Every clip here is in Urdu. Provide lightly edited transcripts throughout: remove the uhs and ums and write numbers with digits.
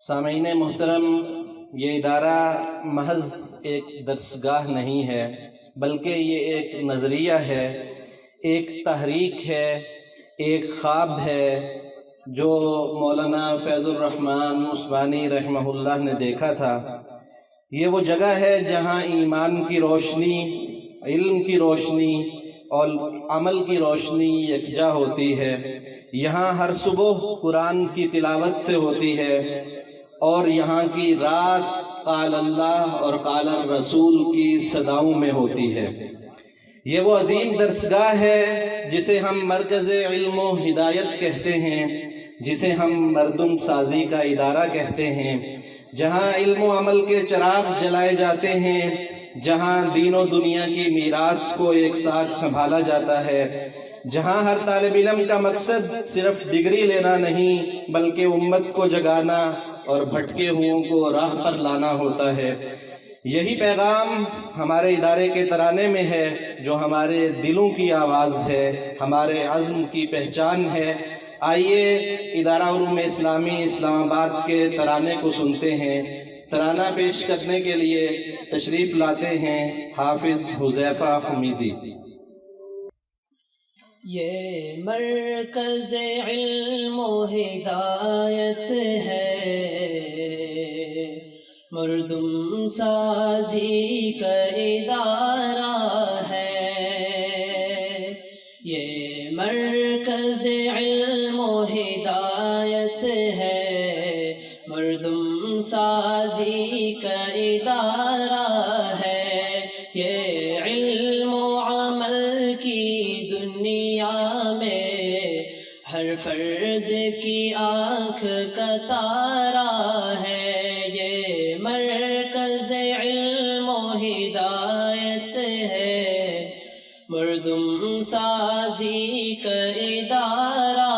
سامعین محترم، یہ ادارہ محض ایک درسگاہ نہیں ہے، بلکہ یہ ایک نظریہ ہے، ایک تحریک ہے، ایک خواب ہے جو مولانا فیض الرحمن عثمانی رحمہ اللہ نے دیکھا تھا۔ یہ وہ جگہ ہے جہاں ایمان کی روشنی، علم کی روشنی اور عمل کی روشنی یکجا ہوتی ہے۔ یہاں ہر صبح قرآن کی تلاوت سے ہوتی ہے اور یہاں کی رات قال اللہ اور قال الرسول کی صداؤں میں ہوتی ہے۔ یہ وہ عظیم درسگاہ ہے جسے ہم مرکز علم و ہدایت کہتے ہیں، جسے ہم مردم سازی کا ادارہ کہتے ہیں، جہاں علم و عمل کے چراغ جلائے جاتے ہیں، جہاں دین و دنیا کی میراث کو ایک ساتھ سنبھالا جاتا ہے، جہاں ہر طالب علم کا مقصد صرف ڈگری لینا نہیں بلکہ امت کو جگانا اور بھٹکے ہوئوں کو راہ پر لانا ہوتا ہے۔ یہی پیغام ہمارے ادارے کے ترانے میں ہے، جو ہمارے دلوں کی آواز ہے، ہمارے عزم کی پہچان ہے۔ آئیے ادارہ علوم اسلامی اسلام آباد کے ترانے کو سنتے ہیں۔ ترانہ پیش کرنے کے لیے تشریف لاتے ہیں حافظ حذیفہ حمیدی۔ یہ مرکز علم و ہدایت ہے، مردم سازی کا ادارہ ہے۔ یہ مرکز علم و ہدایت ہے، مردم سازی کا ادارہ ہے۔ یہ علم و عمل کی دنیا میں ہر فرد کی آنکھ کا تارا ہے۔ یہ مرکز علم و ہدایت ہے، مردم سازی کا ادارہ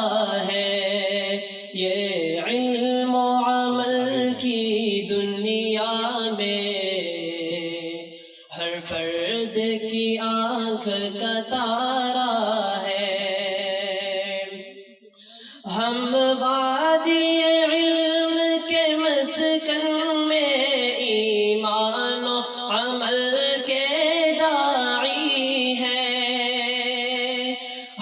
ہے۔ یہ علم و عمل کی دنیا میں ہر فرد کی آنکھ کا تارا ہے۔ ہم وادی علم کے مسکن میں ایمان و عمل کے داعی ہیں۔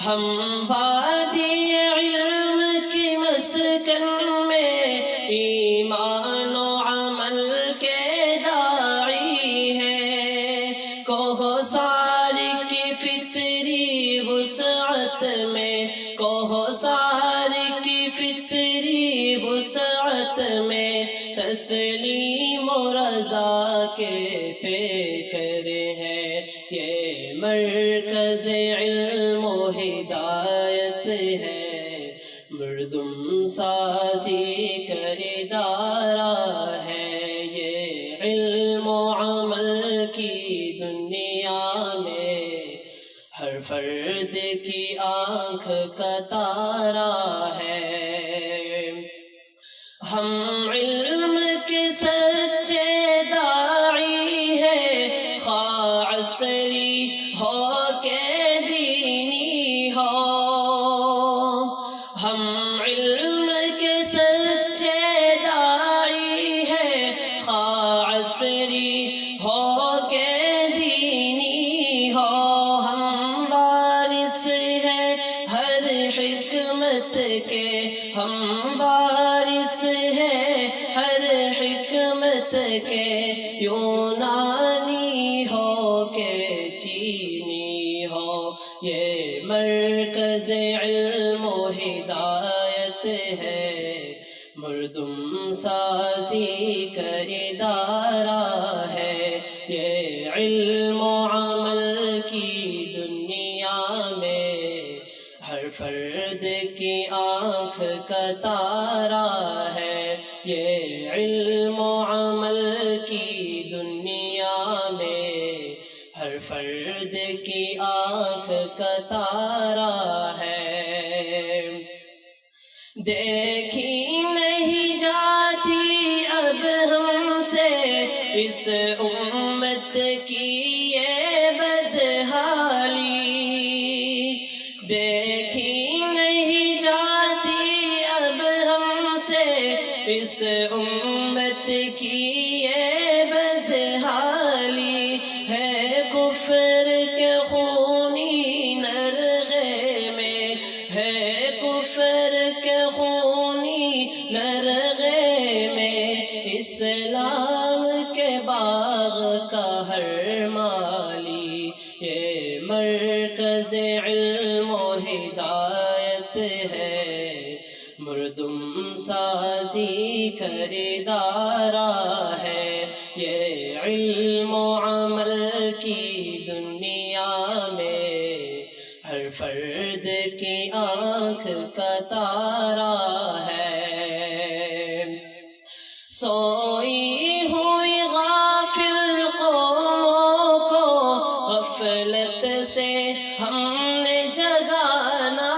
ہم وادی علم کے مسکن میں ایمان و عمل کے داعی ہیں۔ کوثر کی فطری وسعت میں، کوثر کی فطری وسعت میں تسلیم و رضا کے پیکر ہیں۔ یہ مرکز علم و ہدایت ہے، مردم سازی کا ادارہ ہے۔ یہ علم و عمل کی دنیا میں ہر فرد کی آنکھ کا تارا ہے۔ ہم علم کے سچے داعی ہیں، خواہ عصری ہو کہ دینی ہو۔ ہم علم کے سچے داعی ہیں، خواہ عصری ہو کہ دینی ہو۔ ہم وارث ہیں ہر حکمت کے، ہم وارث ہیں ہر حکمت کے، یونانی ہو کہ چینی ہو۔ یہ مرکز علم و ہدایت ہے، مردم سازی کا ادارہ ہے۔ یہ علم و عمل کی دنیا میں ہر فرد کی آنکھ کا تارا ہے۔ یہ علم و عمل کی دنیا میں ہر فرد کی آنکھ کا تارا ہے۔ دیکھی نہیں جاتی اب ہم سے اس امت کی یہ بدحالی، دیکھی نہیں جاتی اب ہم سے اس امت کی یہ بدحالی ہے، کفر کے خونی نرغے میں ہے، کفر کے خونی نرغے میں اسلام کے باغ کا ہر مالی، یہ مرکز علم و ہدایت ہے، مردم سازی کا ادارہ ہے، یہ علم و عمل کی دنیا میں ہر فرد کی آنکھ کا تارا ہے۔ سوئی ہوئی غافل قوموں کو غفلت سے ہم نے جگانا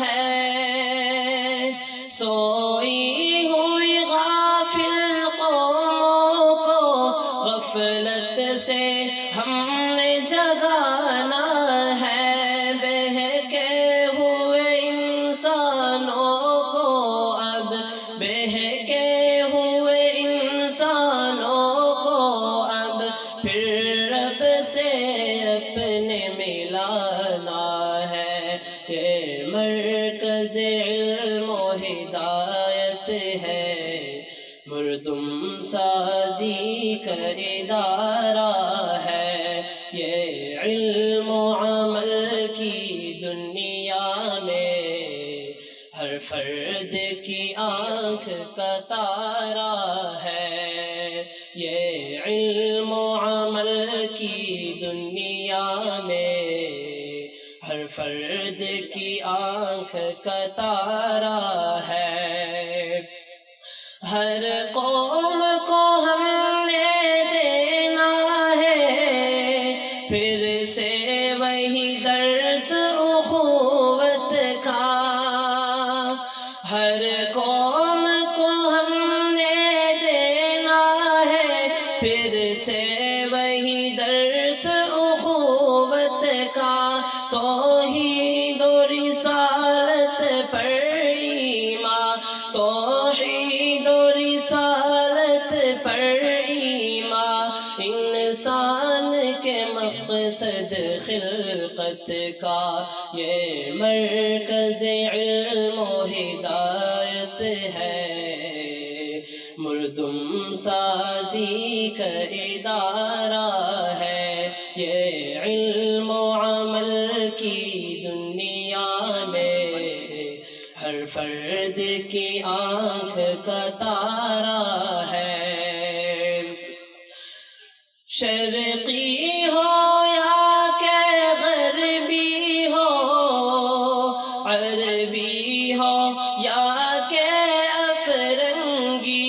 ہے، سوئی ہوئی غافل قوموں کو غفلت سے ہم نے جگانا ہے، بہکے ہوئے انسانوں کو اب بہکے ہوئے انسانوں کو اب پھر رب سے اپنے ملانا ہے، یہ مرکز علم و ہدایت ہے، مردم سازی کا ادارہ ہے، یہ علم و عمل کی دنیا میں ہر فرد کی آنکھ کا تارا ہے، یہ علم و عمل کی دنیا میں ہر فرد کی آنکھ کا تارا ہے۔ ہر قوم کو ہم نے دینا ہے پھر سے وہی درس اخوت کا، ہر قوم کو ہم نے دینا ہے پھر سے وہی درس اخوت کا، توحید و رسالت پر ایمان، توحید و رسالت پر ایمان، انسان کے مقصد خلقت کا، یہ مرکز علم و ہدایت ہے، مردم سازی کا ادارہ ہے، یہ علم و عمل کی دنیا میں ہر فرد کی آنکھ کا تارا ہے۔ شرقی ہو یا کہ غربی ہو، عربی ہو یا کہ افرنگی،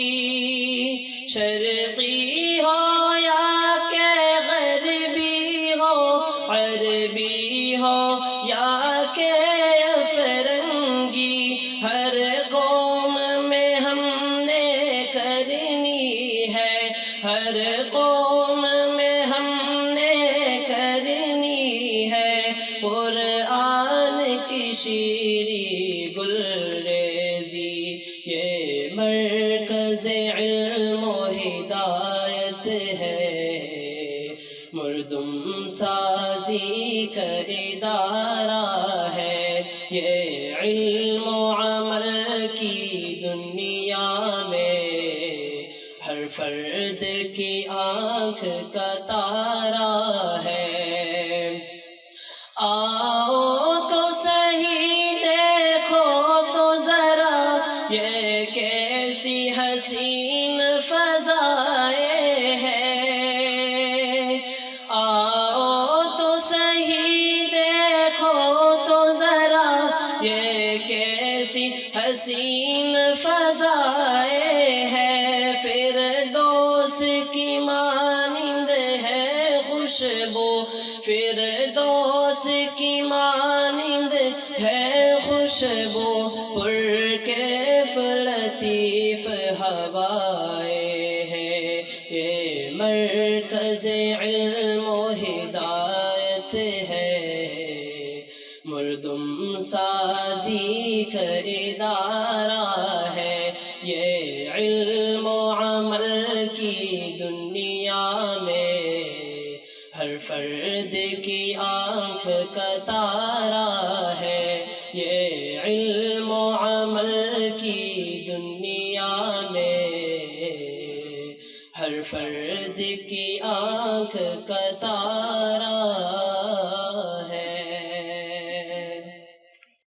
شرقی ہو یا کہ غربی ہو، عربی ہو یا کہ افرنگی، ہر قوم میں ہم نے کرنی ہے، ہر قوم میں ہم نے کرنی ہے، قرآن کی شیریں گلریزی، یہ مرکز علم و ہدایت ہے، مردم سازی کا ادارہ ہے، یہ علم و عمل کی دنیا میں ہر فرد کی آنکھ کا تارا ہے۔ آؤ تو صحیح دیکھو تو ذرا یہ کیسی حسین فضائیں ہیں، آؤ تو صحیح دیکھو تو ذرا یہ کیسی حسین فضائیں ہیں، فردوس کی مانند ہے خوشبو، فردوس کی مانند ہے خوشبو، پرکیف لطیف ہوائیں ہیں، یہ مرکز علم و ہدایت ہے، مردم سازی کا ادارہ ہے، یہ علم فرد کی آنکھ کا تارا ہے، یہ علم و عمل کی دنیا میں ہر فرد کی آنکھ کا تارا